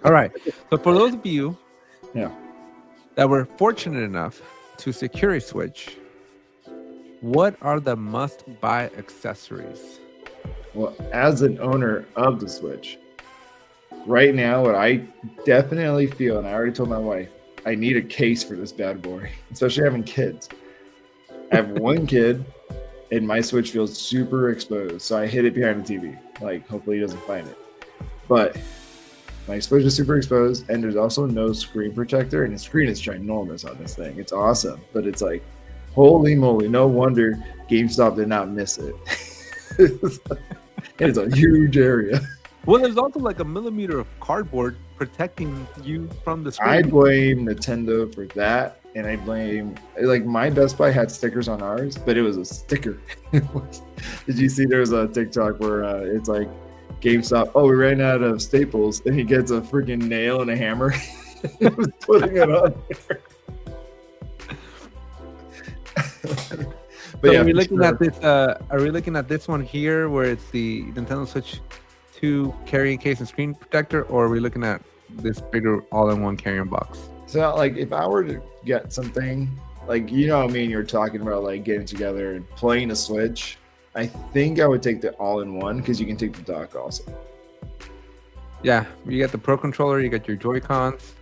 All right. So for those of you Yeah. that were fortunate enough to secure a Switch, what are the must-buy accessories? Well, as an owner of the Switch, right now, what I definitely feel, and I already told my wife, I need a case for this bad boy, especially having kids. I have one kid, and my Switch feels super exposed, so I hid it behind the TV. Like, hopefully he doesn't find it. But my Switch is super exposed, and there's also no screen protector, and the screen is ginormous on this thing. It's awesome, but it's like, holy moly! No wonder GameStop did not miss it. It's a huge area. Well, there's also like a millimeter of cardboard protecting you from the screen. I blame Nintendo for that, and I blame like my Best Buy had stickers on ours, but it was a sticker. Did you see there was a TikTok where it's like GameStop? Oh, we ran out of staples, and he gets a freaking nail and a hammer. He was putting it on there. But So yeah, are we for looking sure. at this? Are we looking at this one here, where it's the Nintendo Switch 2 carrying case and screen protector, or are we looking at this bigger all-in-one carrying box? So, like, if I were to get something, like, you know, me and you were talking about, like, getting together and playing a Switch, I think I would take the all-in-one because you can take the dock also. Yeah, you got the Pro Controller, you got your Joy-Cons,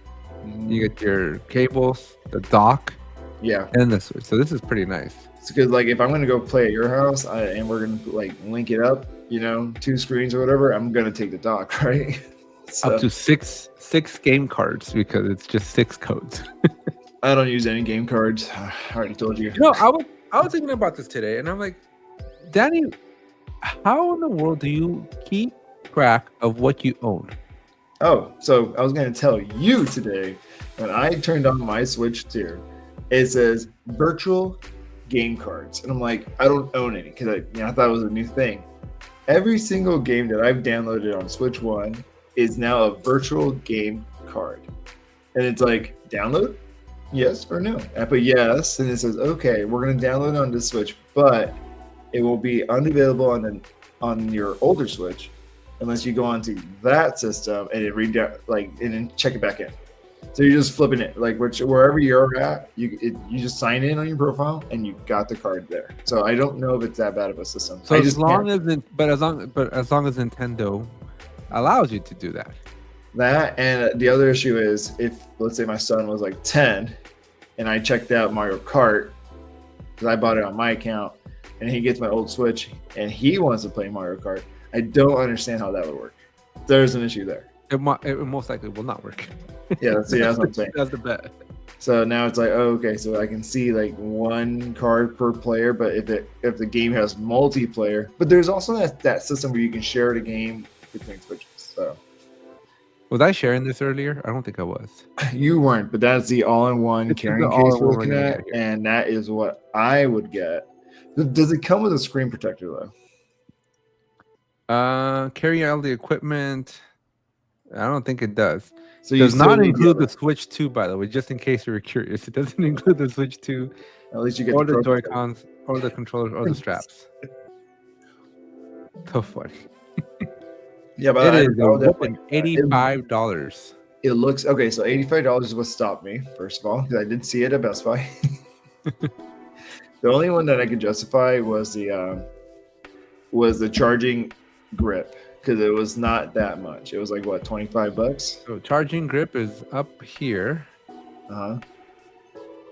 you get your cables, the dock, Yeah. and the Switch. So this is pretty nice. It's because, like, if I'm going to go play at your house and we're going to, like, link it up, you know, 2 screens or whatever, I'm going to take the dock, right? So, Up to six game cards because it's just 6 codes. I don't use any game cards. I already told you. You know, I was thinking about this today, and I'm like, Danny, how in the world do you keep track of what you own? Oh, so I was going to tell you today, when I turned on my Switch 2, it says virtual game cards. And I'm like, I don't own any because I thought it was a new thing. Every single game that I've downloaded on Switch 1 is now a virtual game card. And it's like, download? Yes or no? I put yes, and it says, okay, we're going to download it on this Switch, but it will be unavailable on your older Switch unless you go onto that system and and then check it back in. So you're just flipping it, like wherever you're at, you just sign in on your profile and you got the card there. So I don't know if it's that bad of a system. So as long as Nintendo allows you to do that. That, and the other issue is if, let's say my son was like 10 and I checked out Mario Kart because I bought it on my account and he gets my old Switch and he wants to play Mario Kart, I don't understand how that would work. There's an issue there. It most likely will not work. Yeah, that's what I'm saying. That's the bet. So now it's like, oh, okay, so I can see like 1 card per player, but if the game has multiplayer, but there's also that system where you can share the game between Switches. So was I sharing this earlier? I don't think I was. You weren't, but that's the all-in-one carrying case we're looking at, and that is what I would get. Does it come with a screen protector though? Carry all the equipment. I don't think it does. So it does not include the Switch 2, by the way, just in case you were curious. It doesn't include the Switch 2. At least you get or the Joy-Cons, or the controllers, or the straps. So funny. Yeah, but it is $85. It looks okay. So $85 is what stopped me, first of all, because I did see it at Best Buy. The only one that I could justify was the charging grip, because it was not that much. It was like what, $25? So charging grip is up here. Uh-huh.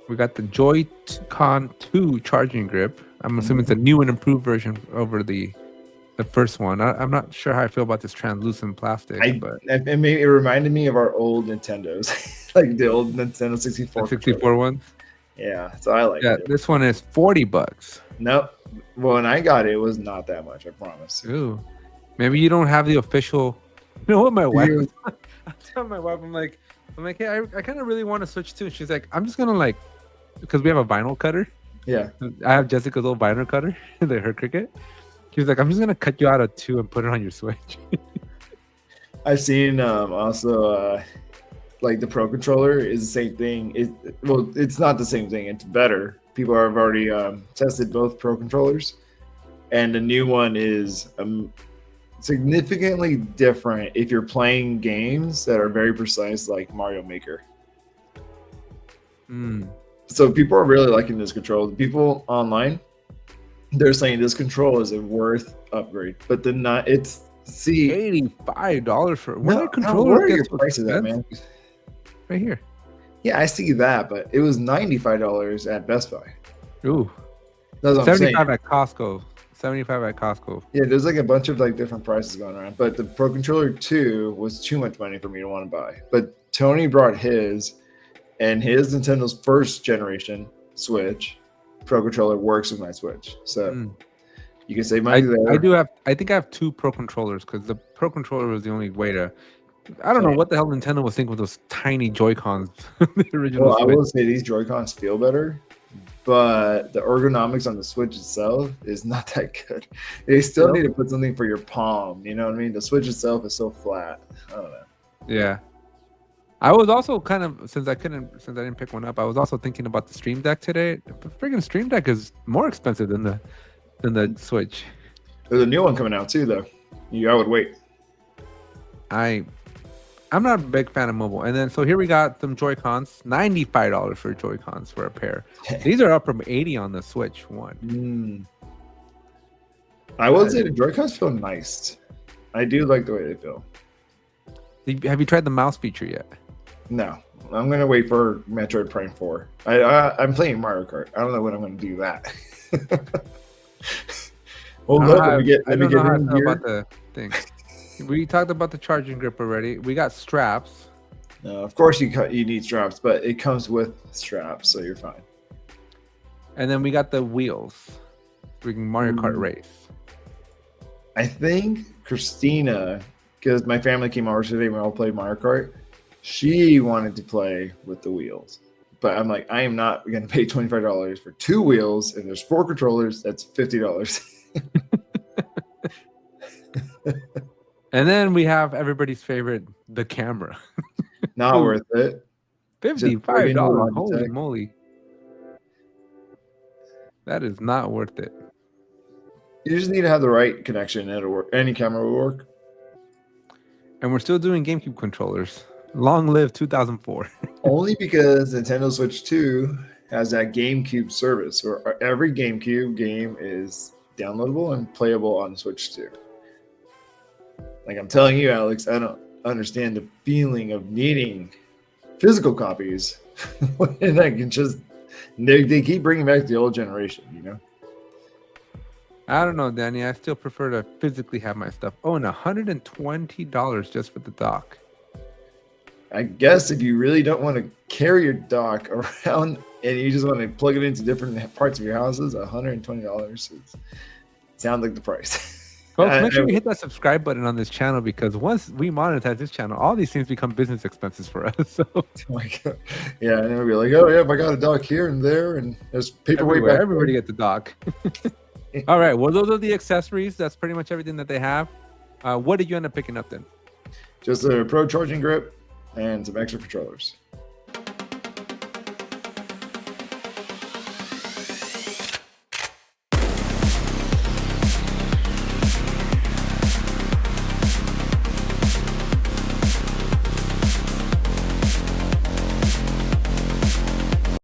We got the Joy-Con 2 charging grip. I'm assuming it's a new and improved version over the first one. I'm not sure how I feel about this translucent plastic, but it reminded me of our old Nintendos, like the old Nintendo 64. 64 ones. Yeah, so I like it. Yeah, this one is $40. Nope. Well, when I got it, it was not that much. I promise. Ooh, maybe you don't have the official. You know what, my wife? I tell my wife, I'm like, hey, I kind of really want to switch to. She's like, I'm just gonna because we have a vinyl cutter. Yeah. I have Jessica's old vinyl cutter, her Cricut. She's like, I'm just gonna cut you out of 2 and put it on your Switch. I've seen also like the Pro Controller is the same thing. It's not the same thing. It's better. People have already tested both Pro Controllers, and the new one is significantly different if you're playing games that are very precise, like Mario Maker. So people are really liking this control. The people online, they're saying this control is a worth upgrade, but then not. It's see $85 for when no, did controllers where are get your so prices at, man? Right here. Yeah, I see that, but it was $95 at Best Buy. Ooh, That's what I'm saying. 75 at Costco. 75 at Costco. Yeah, there's like a bunch of like different prices going around, but the Pro Controller 2 was too much money for me to want to buy. But Tony brought his, and his Nintendo's first generation Switch Pro Controller works with my Switch, so you can save money there. I do have. I think I have 2 Pro Controllers because the Pro Controller was the only way to. I don't know what the hell Nintendo was thinking with those tiny Joy-Cons. The original. Well, Switch. I will say these Joy-Cons feel better, but the ergonomics on the Switch itself is not that good. They still need to put something for your palm. You know what I mean? The Switch itself is so flat. I don't know. Yeah. I was also kind of since I didn't pick one up. I was also thinking about the Stream Deck today. The freaking Stream Deck is more expensive than the Switch. There's a new one coming out too, though. I would wait. I'm not a big fan of mobile. And then so here we got some Joy-Cons, $95 for Joy-Cons for a pair. These are up from $80 on the Switch one. I would say the Joy-Cons feel nice. I do like the way they feel. Have you tried the mouse feature yet? No. I'm gonna wait for Metroid Prime 4. I'm playing Mario Kart. I don't know when I'm gonna do that. Well, let me get in here. About the thing. We talked about the charging grip already. We got straps. Of course, you need straps, but it comes with straps, so you're fine. And then we got the wheels. Freaking Mario Kart race. I think Christina, because my family came over today and we all played Mario Kart, she wanted to play with the wheels. But I'm like, I am not going to pay $25 for 2 wheels, and there's 4 controllers. That's $50. And then we have everybody's favorite, the camera. Not worth it. $55. Holy moly. That is not worth it. You just need to have the right connection. It'll work. Any camera will work. And we're still doing GameCube controllers. Long live 2004. Only because Nintendo Switch 2 has that GameCube service where every GameCube game is downloadable and playable on Switch 2. Like I'm telling you, Alex, I don't understand the feeling of needing physical copies when I can just they keep bringing back the old generation, you know. I don't know, Danny. I still prefer to physically have my stuff. Oh, and $120 just for the dock. I guess if you really don't want to carry your dock around and you just want to plug it into different parts of your houses, $120 sounds like the price. Folks, make sure you hit that subscribe button on this channel because once we monetize this channel, all these things become business expenses for us. So, oh my God. Yeah, and we'll be like, oh yeah, I got a dock here and there, and there's paperweight back. Everybody gets the dock. All right, well, those are the accessories. That's pretty much everything that they have. What did you end up picking up then? Just a Pro charging grip and some extra controllers.